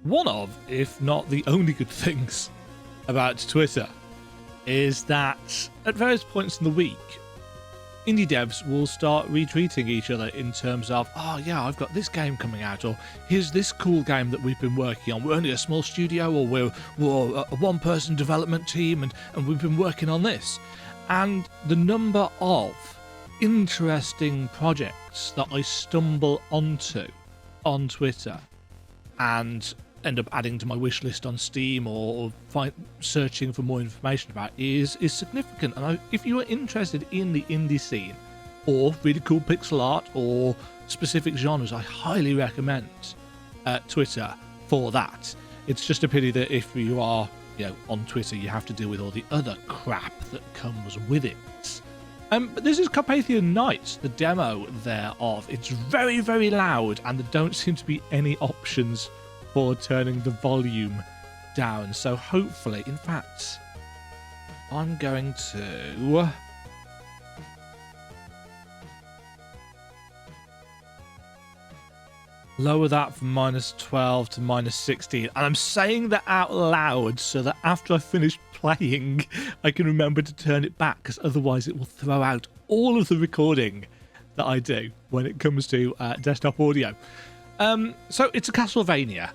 One of, if not the only good things about Twitter is that at various points in the week, indie devs will start retweeting each other in terms of, oh yeah, I've got this game coming out, or here's this cool game that we've been working on. We're only a small studio, or we're a one-person development team, and we've been working on this. And the number of interesting projects that I stumble onto on Twitter and end up adding to my wish list on Steam or searching for more information about is significant. And if you are interested in the indie scene or really cool pixel art or specific genres, I highly recommend Twitter for that. It's just a pity that if you are on Twitter, you have to deal with all the other crap that comes with it. But this is Carpathian Night, the demo thereof. It's very, very loud, and there don't seem to be any options for turning the volume down. So hopefully, in fact, I'm going to lower that from -12 to -16. And I'm saying that out loud so that after I finish playing, I can remember to turn it back, because otherwise it will throw out all of the recording that I do when it comes to desktop audio. So it's a Castlevania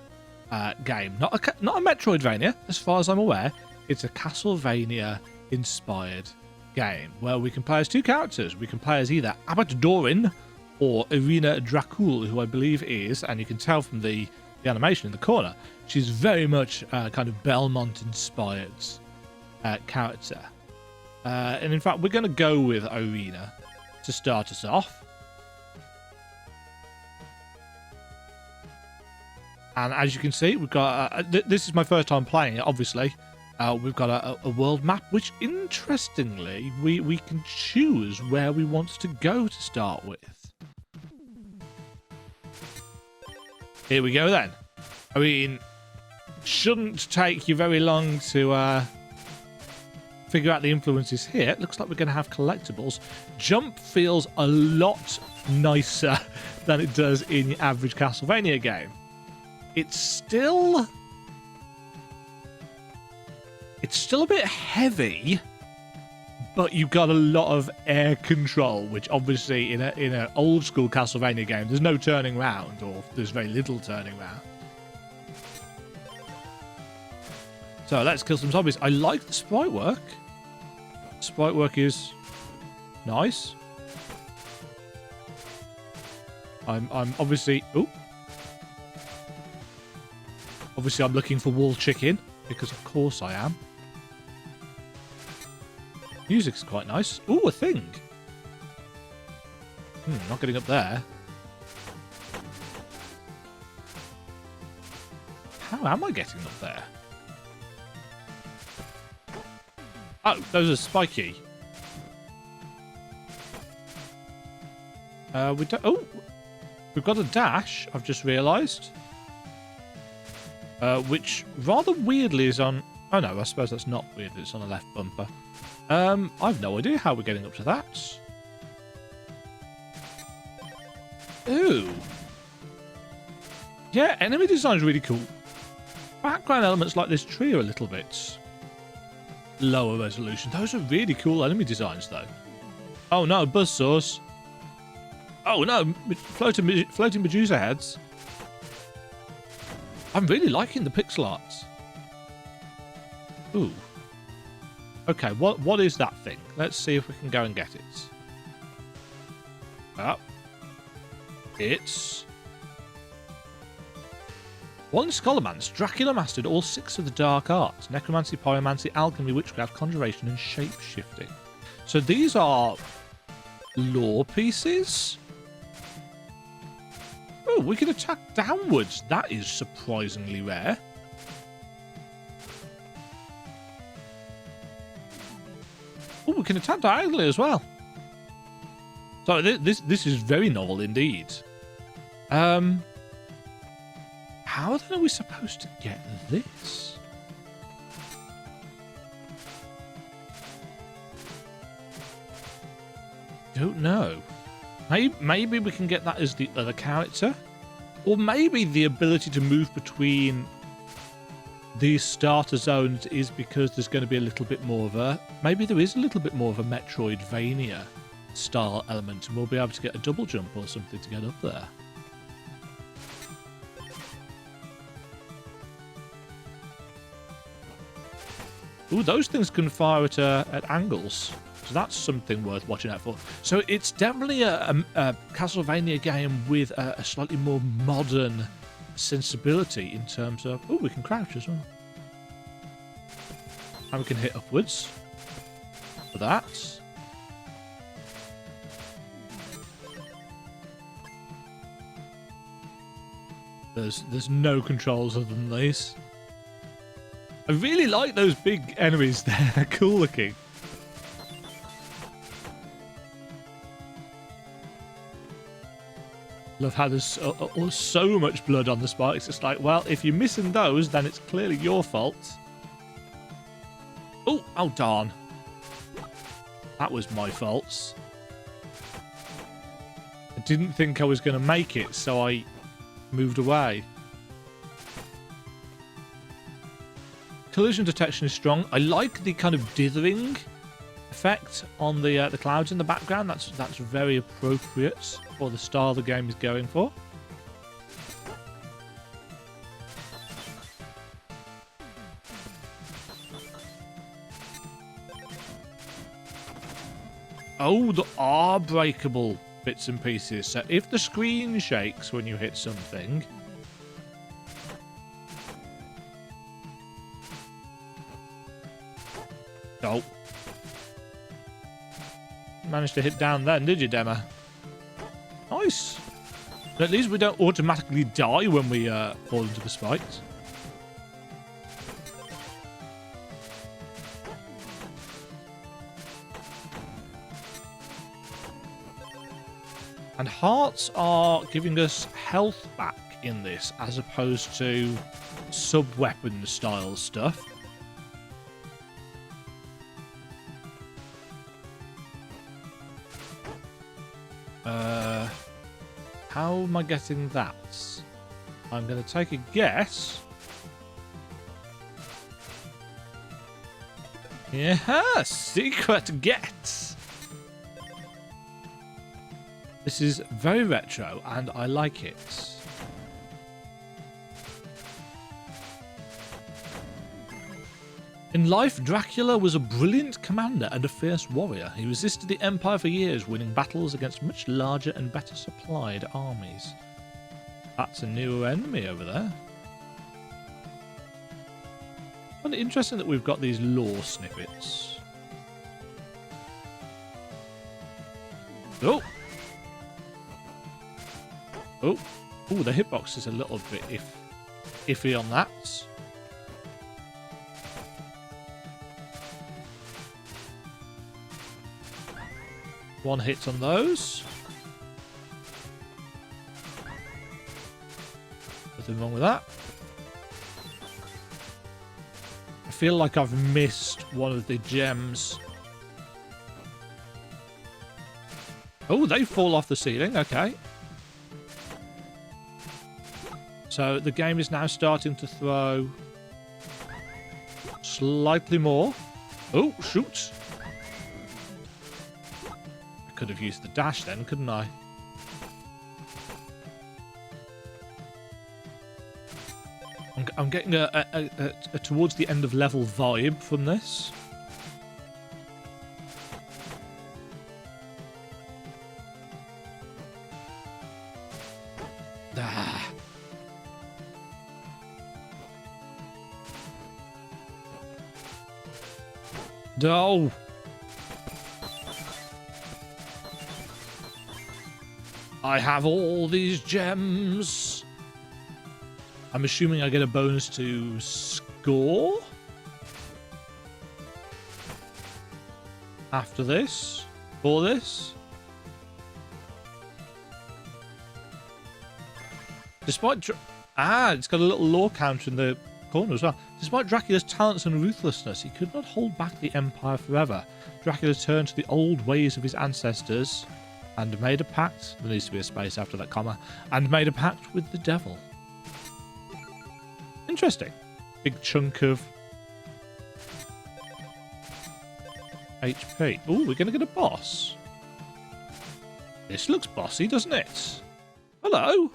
game, not a Metroidvania, as far as I'm aware. It's a Castlevania-inspired game where we can play as two characters. We can play as either Abbot Dorin or Irina Dracul, who I believe is, and you can tell from the animation in the corner, she's very much kind of Belmont-inspired character. And in fact, we're going to go with Irina to start us off. And as you can see, we've got... this is my first time playing it, obviously. We've got a world map, which, interestingly, we can choose where we want to go to start with. Here we go, then. I mean, shouldn't take you very long to figure out the influences here. It looks like we're going to have collectibles. Jump feels a lot nicer than it does in the average Castlevania game. It's still a bit heavy, but you've got a lot of air control, which obviously in an old school Castlevania game, there's no turning round, or there's very little turning round. So let's kill some zombies. I like the sprite work. Sprite work is nice. I'm obviously... Ooh. Obviously, I'm looking for wall chicken, because of course I am. Music's quite nice. Ooh, a thing. Not getting up there. How am I getting up there? Oh, those are spiky. We don't... Oh! We've got a dash, I've just realised. Which rather weirdly is on... Oh no, I suppose that's not weird. It's on the left bumper. I've no idea how we're getting up to that. Ooh. Yeah, enemy design's really cool. Background elements like this tree are a little bit lower resolution. Those are really cool enemy designs, though. Oh no, buzzsaws. Oh no, floating Medusa heads. I'm really liking the pixel arts. Ooh. Okay, what is that thing? Let's see if we can go and get it. Oh. It's... One Scholarmance. Dracula mastered all 6 of the dark arts. Necromancy, pyromancy, alchemy, witchcraft, conjuration, and shape-shifting. So these are lore pieces? Oh, we can attack downwards. That is surprisingly rare. Oh, we can attack diagonally as well. So this is very novel indeed. How then are we supposed to get this? Don't know. Maybe we can get that as the other character. Or maybe the ability to move between these starter zones is because there's going to be a little bit more of a... Maybe there is a little bit more of a Metroidvania style element, and we'll be able to get a double jump or something to get up there. Ooh, those things can fire at angles. So that's something worth watching out for. So it's definitely a Castlevania game with a slightly more modern sensibility in terms of... Oh, we can crouch as well. And we can hit upwards for that. There's no controls other than these. I really like those big enemies. They're cool looking. Love how there's so much blood on the spikes. It's like, well, if you're missing those, then it's clearly your fault. Oh darn. That was my fault. I didn't think I was going to make it, so I moved away. Collision detection is strong. I like the kind of dithering effect on the clouds in the background. That's very appropriate for the style the game is going for. Oh, there are breakable bits and pieces. So if the screen shakes when you hit something... Oh. Managed to hit down then, did you, Dema? Nice. At least we don't automatically die when we fall into the spikes. And hearts are giving us health back in this, as opposed to sub-weapon style stuff. How am I getting that? I'm going to take a guess. Yeah, secret get. This is very retro and I like it. In life, Dracula was a brilliant commander and a fierce warrior. He resisted the Empire for years, winning battles against much larger and better supplied armies. That's a new enemy over there. Kind of interesting that we've got these lore snippets. Oh! Oh! Oh, the hitbox is a little bit iffy on that. One hit on those. Nothing wrong with that. I feel like I've missed one of the gems. Oh, they fall off the ceiling. Okay. So the game is now starting to throw slightly more. Oh, shoot. Could have used the dash then, couldn't I? I'm getting a towards the end of level vibe from this. Ah. No. I have all these gems. I'm assuming I get a bonus to score after this, for this. Despite it's got a little lore counter in the corner as well. Despite Dracula's talents and ruthlessness, he could not hold back the Empire forever. Dracula turned to the old ways of his ancestors And made a pact. There needs to be a space after that comma. And made a pact with the devil. Interesting. Big chunk of HP. Oh, we're going to get a boss. This looks bossy, doesn't it? Hello.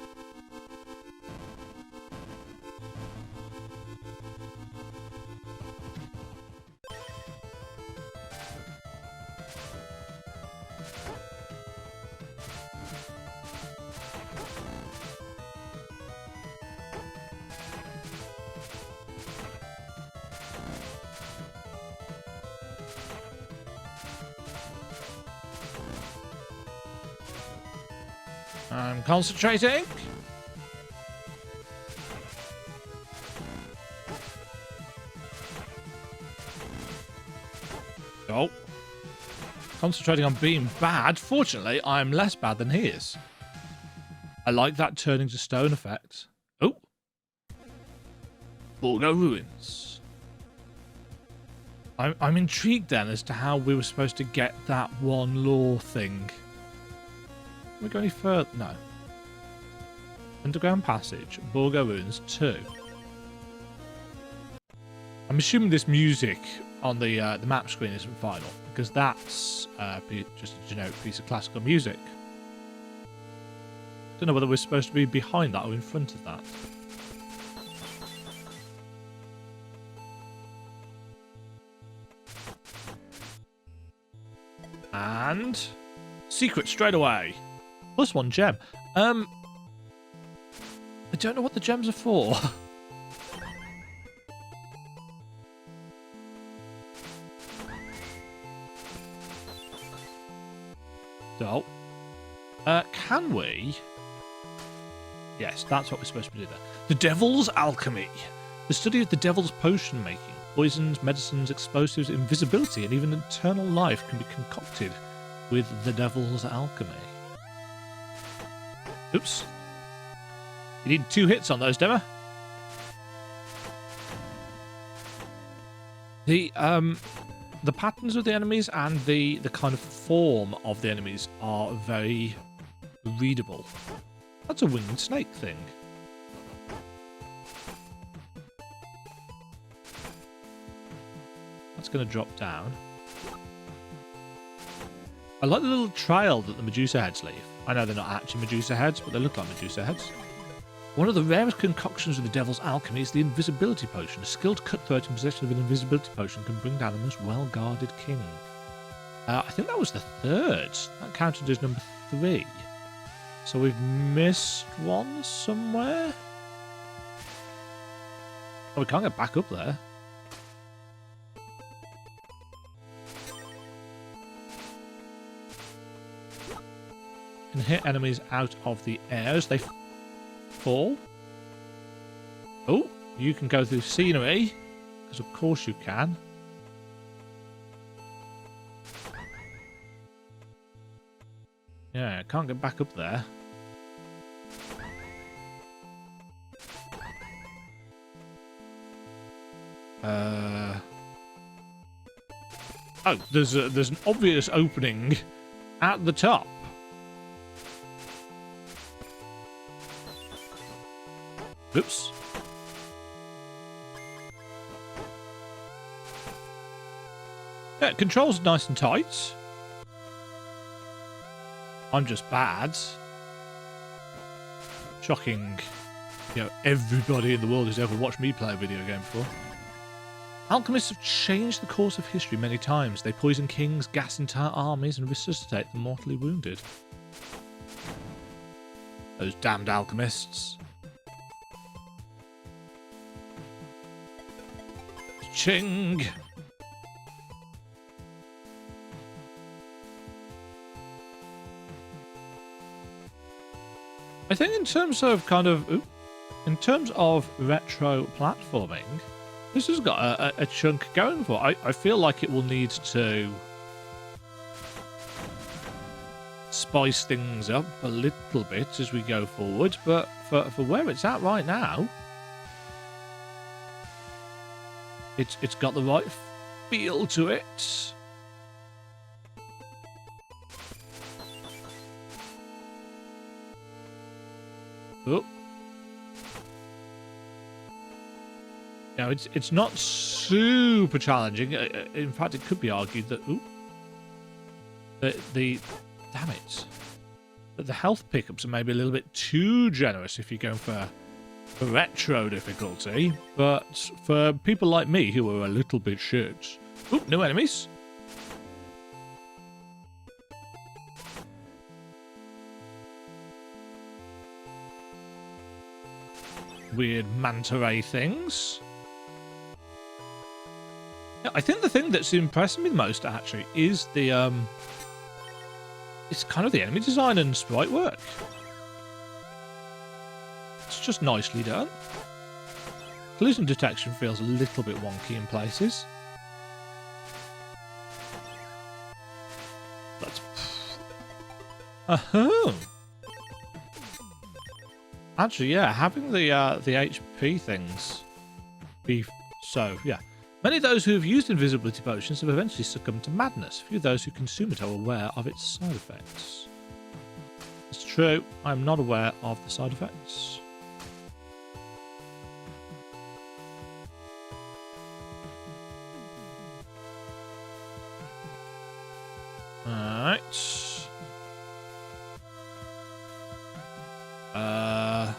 I'm concentrating. Oh. Concentrating on being bad. Fortunately, I'm less bad than he is. I like that turning to stone effect. Oh. Borgo Ruins. I'm intrigued then as to how we were supposed to get that one lore thing. Can we go any further? No. Underground Passage, Borgo Ruins 2. I'm assuming this music on the map screen isn't final, because that's just a generic piece of classical music. I don't know whether we're supposed to be behind that or in front of that. And secret straight away. +1 gem. I don't know what the gems are for. So, can we? Yes, that's what we're supposed to be doing there. The Devil's Alchemy. The study of the Devil's potion making. Poisons, medicines, explosives, invisibility, and even eternal life can be concocted with the Devil's Alchemy. Oops. You need 2 hits on those, Dema. The patterns of the enemies and the kind of form of the enemies are very readable. That's a winged snake thing. That's going to drop down. I like the little trail that the Medusa heads leave. I know they're not actually Medusa heads, but they look like Medusa heads. One of the rarest concoctions of the Devil's Alchemy is the Invisibility Potion. A skilled cutthroat in possession of an Invisibility Potion can bring down a most well-guarded king. I think that was the 3rd. That counted as number 3. So we've missed one somewhere? Oh, we can't get back up there. Can hit enemies out of the air as they fall. Oh, you can go through scenery, because of course you can. Yeah, I can't get back up there. Oh, there's an obvious opening at the top. Oops. Yeah, controls nice and tight. I'm just bad. Shocking. You know, everybody in the world who's ever watched me play a video game before. Alchemists have changed the course of history many times. They poison kings, gas entire armies, and resuscitate the mortally wounded. Those damned alchemists. Ching! I think in terms of in terms of retro platforming, this has got a chunk going for it. I feel like it will need to spice things up a little bit as we go forward, but for where it's at right now, it's got the right feel to it. Oh. No, it's not super challenging. In fact, it could be argued that damn it, that the health pickups are maybe a little bit too generous if you're going for retro difficulty. But for people like me who are a little bit shit, no enemies. Weird manta ray things. I think the thing that's impressed me the most, actually, is the, it's kind of the enemy design and sprite work. It's just nicely done. Collision detection feels a little bit wonky in places. Let's... Actually, yeah, having the HP things be so, yeah. Many of those who have used invisibility potions have eventually succumbed to madness. Few of those who consume it are aware of its side effects. It's true, I'm not aware of the side effects. Alright. I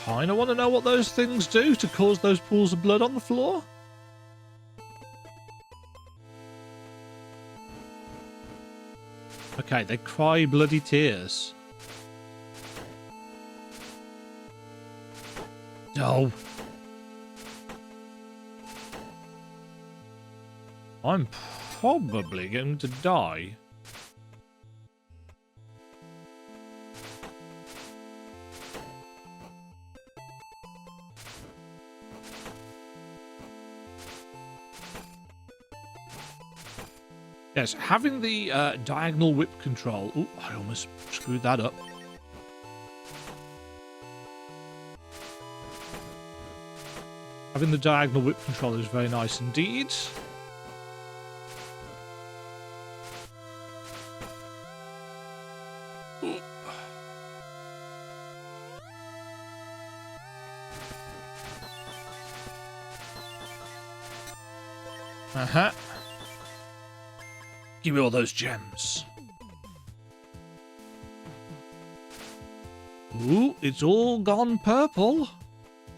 kind of want to know what those things do to cause those pools of blood on the floor. Okay, they cry bloody tears. Oh. I'm probably going to die. Yes, having the diagonal whip control... Oh, I almost screwed that up. Having the diagonal whip control is very nice indeed. Uh-huh. Give me all those gems. Ooh, it's all gone purple.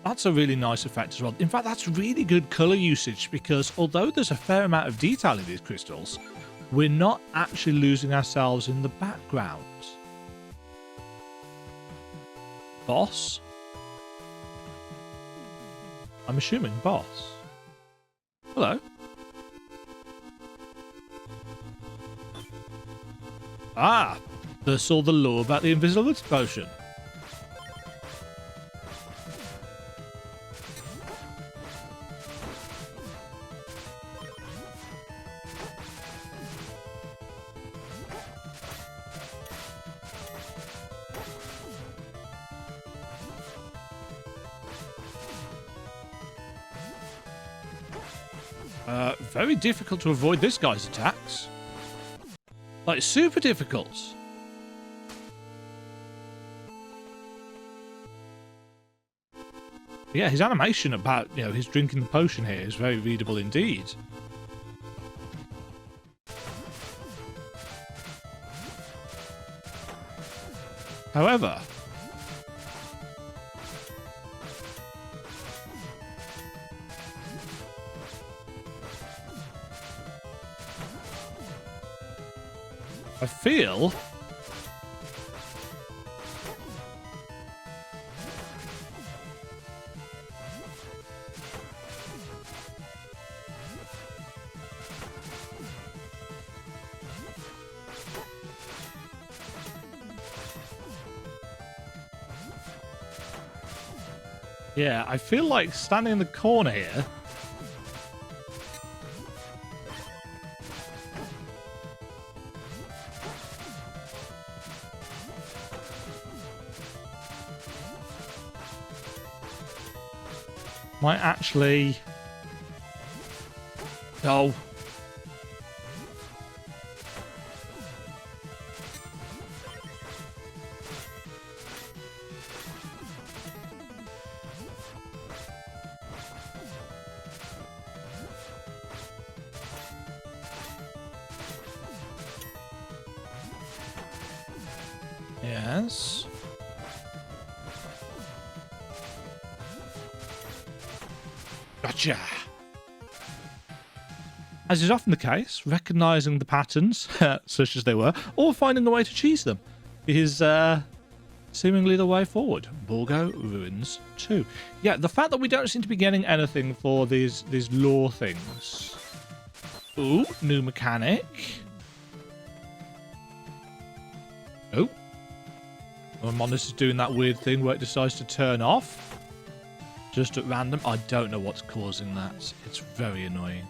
That's a really nice effect as well. In fact, that's really good colour usage because although there's a fair amount of detail in these crystals, we're not actually losing ourselves in the background. Boss? I'm assuming boss. Hello. Ah, that's all the lore about the Invisibility Potion. Very difficult to avoid this guy's attacks. Like, super difficult. Yeah, his animation about, you know, his drinking the potion here is very readable indeed. However, I feel I feel like standing in the corner here might actually... Oh. Yes. Gotcha. As is often the case, recognizing the patterns, such as they were, or finding a way to cheese them, is seemingly the way forward. Borgo Ruins 2. Yeah, the fact that we don't seem to be getting anything for these lore things. Ooh, new mechanic. Oh. My monitor's doing that weird thing where it decides to turn off. Just at random. I don't know what's causing that. It's very annoying.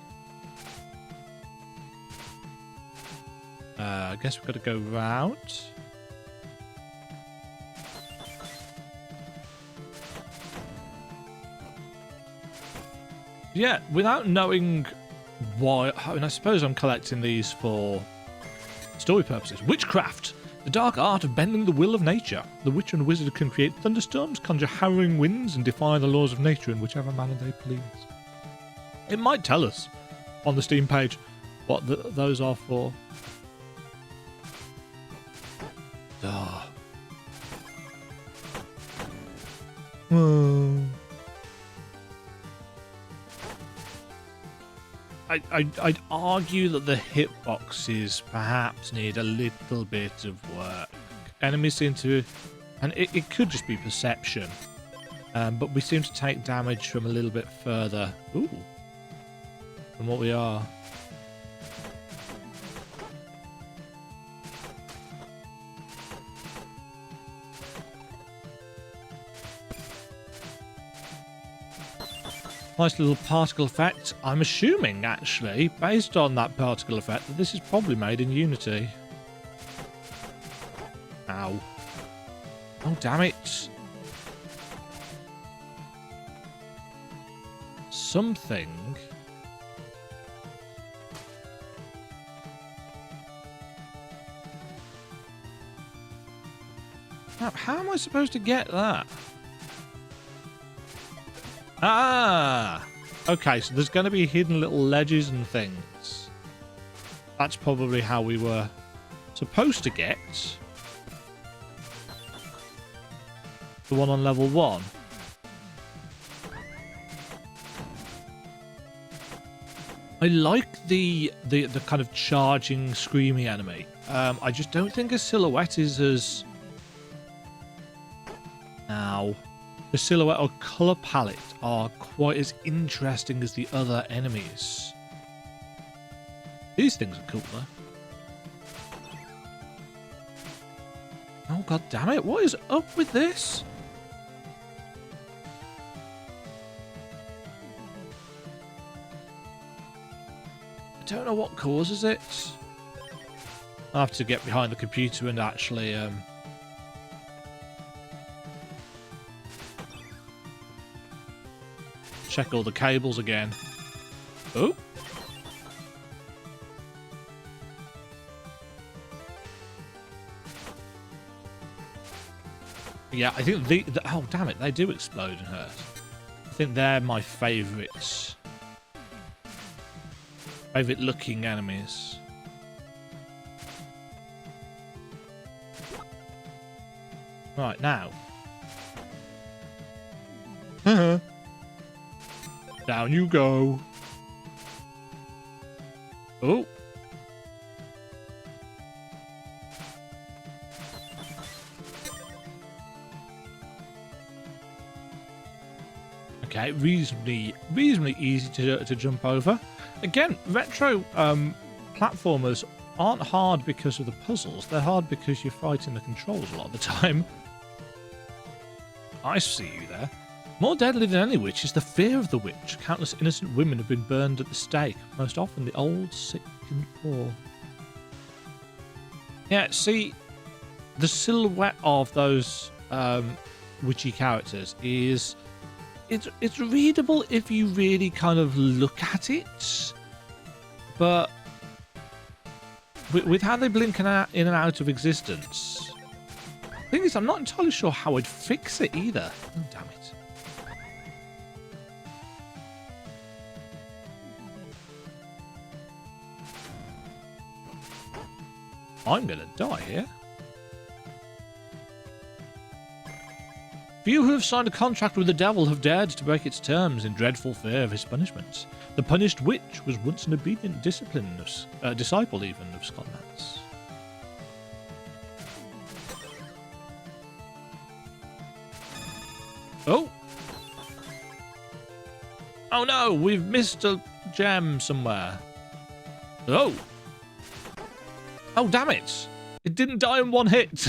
I guess we've got to go route. Yeah, without knowing why... I mean, I suppose I'm collecting these for story purposes. Witchcraft! The dark art of bending the will of nature. The witch and wizard can create thunderstorms, conjure harrowing winds, and defy the laws of nature in whichever manner they please. It might tell us on the Steam page what those are for. Ah. I'd argue that the hitboxes perhaps need a little bit of work. Enemies seem to... And it could just be perception. But we seem to take damage from a little bit further. Ooh. From what we are. Nice little particle effect. I'm assuming, actually, based on that particle effect, that this is probably made in Unity. Ow. Oh, damn it. Something... Now, how am I supposed to get that? Ah! Okay, so there's going to be hidden little ledges and things. That's probably how we were supposed to get the one on level 1. I like the kind of charging, screamy enemy. I just don't think a silhouette is as... Ow. The silhouette or colour palette are quite as interesting as the other enemies. These things are cool, though. Oh, god damn it. What is up with this? I don't know what causes it. I'll have to get behind the computer and actually... check all the cables again. Oh. Yeah, I think the oh damn it, they do explode and hurt. I think they're my favourite looking enemies. Right, now. Down you go. Oh. Okay, reasonably easy to jump over. Again, retro platformers aren't hard because of the puzzles. They're hard because you're fighting the controls a lot of the time. I see you there. More deadly than any witch is the fear of the witch. Countless innocent women have been burned at the stake, most often the old, sick, and poor. Yeah, see, the silhouette of those witchy characters is... It's readable if you really kind of look at it, but with how they blink in and out of existence, the thing is, I'm not entirely sure how I'd fix it either. Oh, damn it. I'm gonna die here. Few who have signed a contract with the devil have dared to break its terms in dreadful fear of his punishment. The punished witch was once an obedient disciple even of Scotland's. Oh! Oh no, we've missed a gem somewhere. Oh! Oh, damn it! It didn't die in one hit!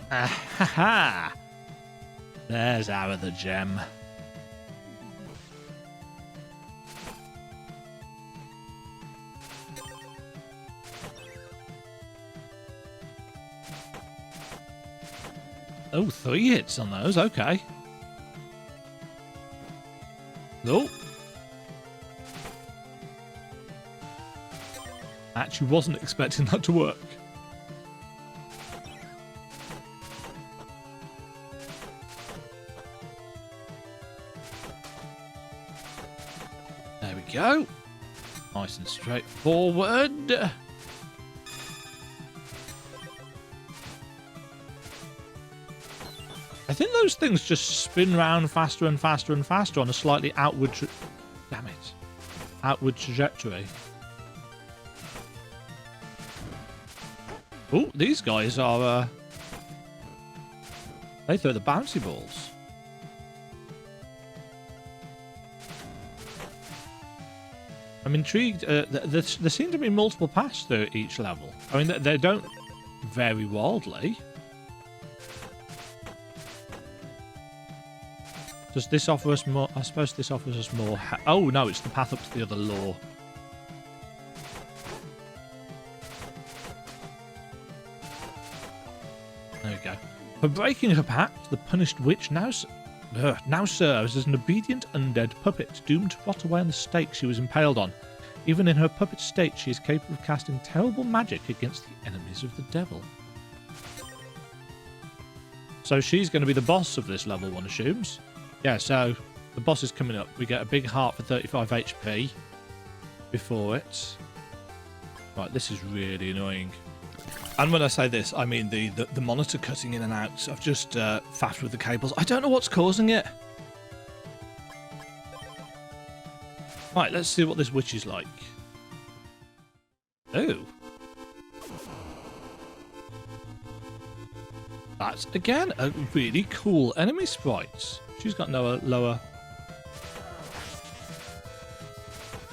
Ha! There's our other gem. Oh, 3 hits on those. Okay. No. Actually wasn't expecting that to work. There we go. Nice and straightforward. I think those things just spin round faster and faster and faster on a slightly outward outward trajectory. Oh, these guys are they throw the bouncy balls. I'm intrigued. There seem to be multiple paths through each level. I mean, they don't vary wildly. Does this offer us more? I suppose this offers us more. Oh, no, it's the path up to the other law. There we go. For breaking her pact, the punished witch now serves as an obedient undead puppet, doomed to rot away on the stake she was impaled on. Even in her puppet state, she is capable of casting terrible magic against the enemies of the devil. So she's going to be the boss of this level, one assumes. Yeah, so the boss is coming up. We get a big heart for 35 HP before it. Right, this is really annoying. And when I say this, I mean the monitor cutting in and out. I've just faffed with the cables. I don't know what's causing it. Right, let's see what this witch is like. Oh. That's, again, a really cool enemy sprite. She's got no lower...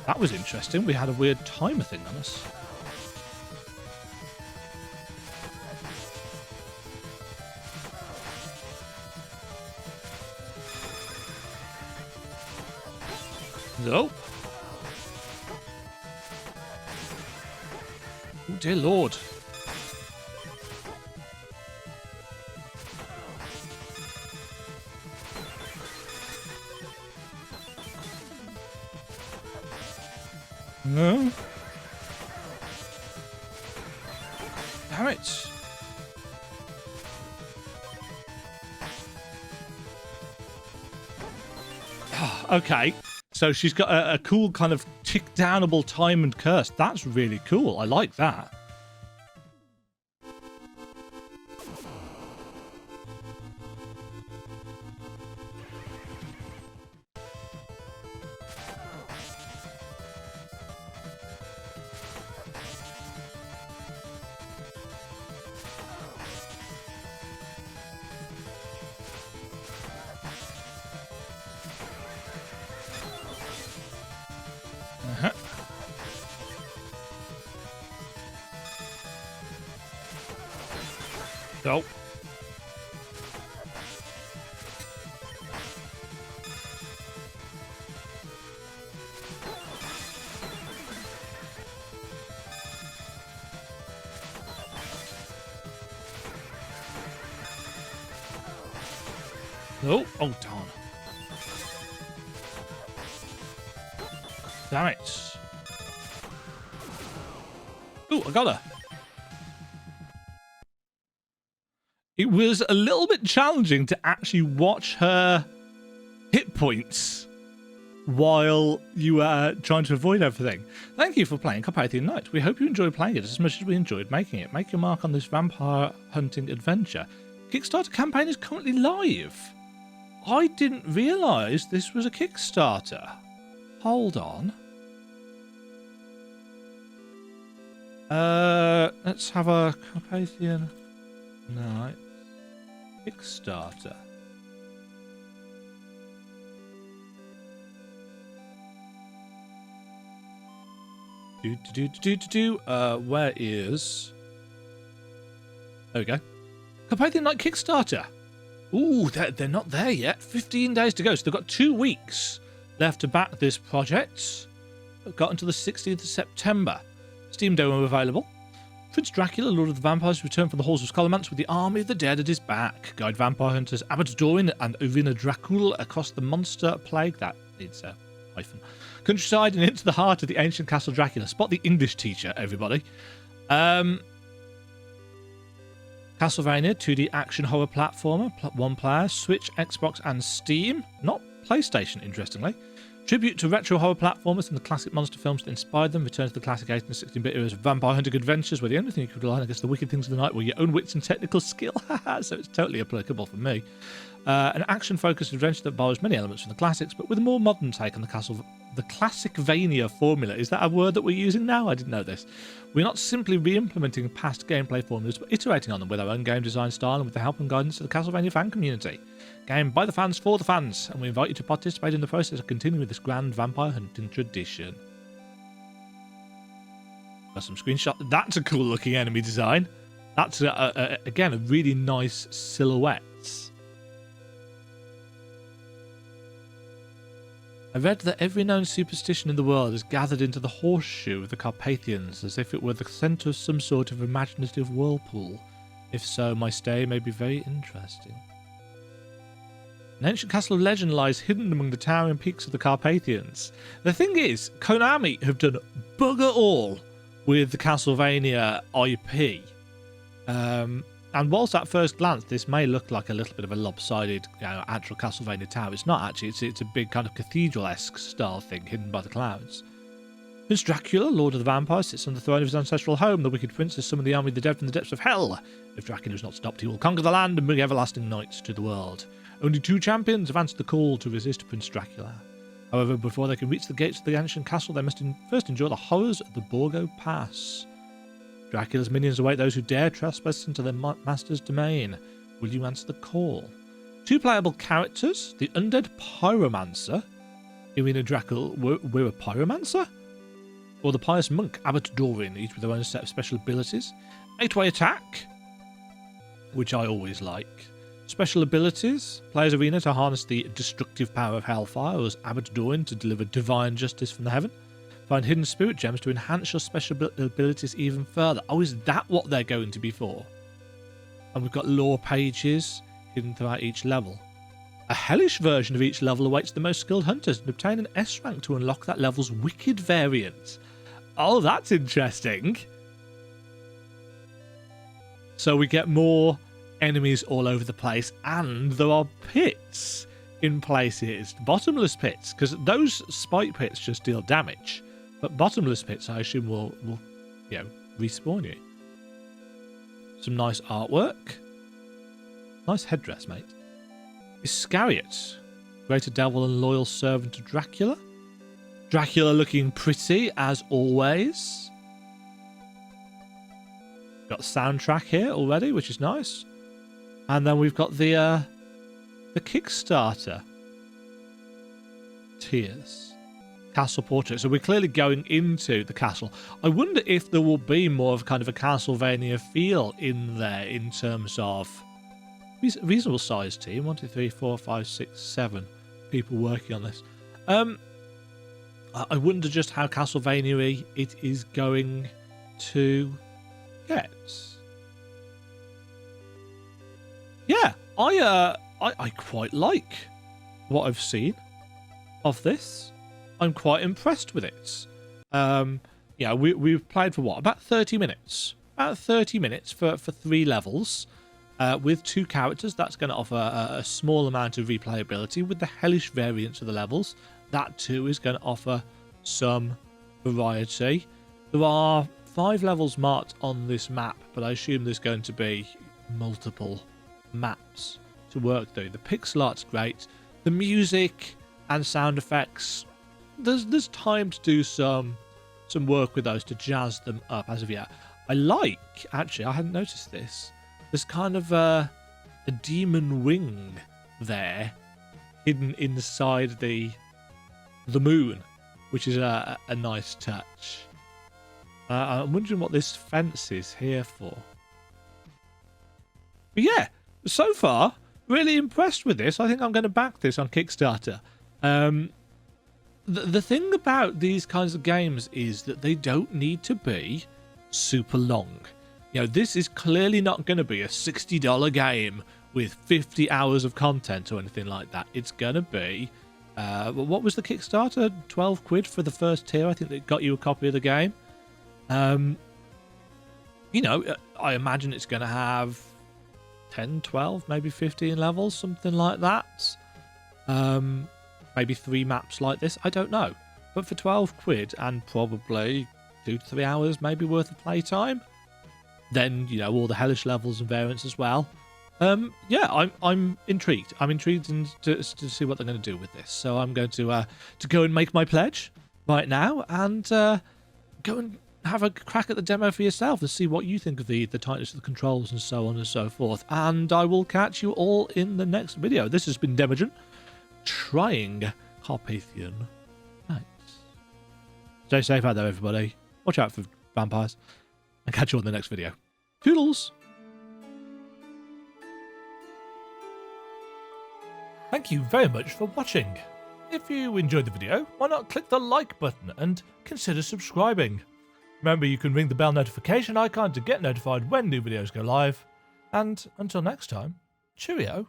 That was interesting. We had a weird timer thing on us. Nope. Oh, dear Lord. No. Damn it. Oh, okay. So she's got a cool kind of tick-downable time and curse. That's really cool. I like that. Nope. No. Oh, darn. Damn it. Oh, I got her. It was a little bit challenging to actually watch her hit points while you were trying to avoid everything. Thank you for playing Carpathian Night. We hope you enjoyed playing it as much as we enjoyed making it. Make your mark on this vampire hunting adventure. Kickstarter campaign is currently live. I didn't realise this was a Kickstarter. Hold on. Let's have a Carpathian Night Kickstarter. Where is... There we go. Carpathian Night Kickstarter. Ooh, they're not there yet. 15 days to go. So they've got 2 weeks left to back this project. They've got until the 16th of September. Steam demo available. Prince Dracula, Lord of the Vampires, returned from the halls of Scholomance with the army of the dead at his back. Guide vampire hunters Abbot Dorin and Irina Dracul across the monster plague. That needs a hyphen. Countryside and into the heart of the ancient Castle Dracula. Spot the English teacher, everybody. Castlevania, 2D action horror platformer, 1 player, Switch, Xbox and Steam. Not PlayStation, interestingly. Tribute to retro horror platformers and the classic monster films that inspired them. Return to the classic 8 and 16-bit eras of vampire hunting adventures, where the only thing you could rely on against the wicked things of the night were your own wits and technical skill. So it's totally applicable for me. An action-focused adventure that borrows many elements from the classics, but with a more modern take on the CLASSICVANIA formula. Is that a word that we're using now? I didn't know this. We're not simply re-implementing past gameplay formulas, but iterating on them with our own game design style and with the help and guidance of the Castlevania fan community. Game by the fans for the fans, and we invite you to participate in the process of continuing this grand vampire hunting tradition. Got some screenshots. That's a cool looking enemy design. That's, again, a really nice silhouette. I read that every known superstition in the world is gathered into the horseshoe of the Carpathians, as if it were the centre of some sort of imaginative whirlpool. If so, my stay may be very interesting. An ancient castle of legend lies hidden among the towering peaks of the Carpathians. The thing is, Konami have done bugger all with the Castlevania IP. And whilst at first glance this may look like a little bit of a lopsided, actual Castlevania tower, it's not actually. It's a big kind of cathedral-esque style thing hidden by the clouds. Prince Dracula, Lord of the Vampires, sits on the throne of his ancestral home. The wicked prince has summoned the army of the dead from the depths of hell. If Dracula is not stopped, he will conquer the land and bring everlasting night to the world. Only 2 champions have answered the call to resist Prince Dracula. However, before they can reach the gates of the ancient castle, they must first endure the horrors of the Borgo Pass. Dracula's minions await those who dare trespass into their master's domain. Will you answer the call? 2 playable characters. The undead pyromancer, Irina Dracul, we're a pyromancer? Or the pious monk, Abbot Dorin, each with their own set of special abilities. 8-way attack, which I always like. Special abilities. Players Irina to harness the destructive power of hellfire, as Abbot Dorin to deliver divine justice from the heaven. Find hidden spirit gems to enhance your special abilities even further. Oh, is that what they're going to be for? And we've got lore pages hidden throughout each level. A hellish version of each level awaits the most skilled hunters and obtain an S rank to unlock that level's wicked variant. Oh, that's interesting. So we get more enemies all over the place, and there are pits in places. Bottomless pits, because those spike pits just deal damage. But bottomless pits, I assume, will respawn you. Some nice artwork. Nice headdress, mate. Iscariot, greater devil and loyal servant to Dracula. Dracula looking pretty, as always. Got the soundtrack here already, which is nice. And then we've got the Kickstarter tiers. Castle portrait. So we're clearly going into the castle. I wonder if there will be more of kind of a Castlevania feel in there in terms of reasonable sized team. 1, 2, 3, 4, 5, 6, 7 people working on this. I wonder just how Castlevania it is going to get. Yeah, I quite like what I've seen of this. I'm quite impressed with it. Yeah, we've played for what? About 30 minutes. About 30 minutes for 3 levels. With 2 characters, that's going to offer a small amount of replayability with the hellish variants of the levels. that too is going to offer some variety. There are 5 levels marked on this map, but I assume there's going to be multiple maps to work through. The pixel art's great. The music and sound effects, there's time to do some work with those to jazz them up as of yet. I like, actually, I hadn't noticed this. There's kind of a demon wing there hidden inside the moon, which is a nice touch. I'm wondering what this fence is here for. But yeah, so far, really impressed with this. I think I'm going to back this on Kickstarter. The thing about these kinds of games is that they don't need to be super long. You know, this is clearly not going to be a $60 game with 50 hours of content or anything like that. It's going to be, what was the Kickstarter? 12 quid for the first tier. I think they got you a copy of the game. You know, I imagine it's going to have 10, 12, maybe 15 levels, something like that. Maybe 3 maps like this, I don't know. But for 12 quid and probably 2 to 3 hours maybe worth of playtime, then, you know, all the hellish levels and variants as well. Yeah, I'm intrigued. I'm intrigued to see what they're going to do with this. So I'm going to go and make my pledge right now and go and have a crack at the demo for yourself and see what you think of the tightness of the controls and so on and so forth. And I will catch you all in the next video. This has been Demajen, trying Carpathian Night. Stay safe out there, everybody. Watch out for vampires. And catch you on the next video. Toodles! Thank you very much for watching. If you enjoyed the video, why not click the like button and consider subscribing. Remember, you can ring the bell notification icon to get notified when new videos go live. And until next time, cheerio.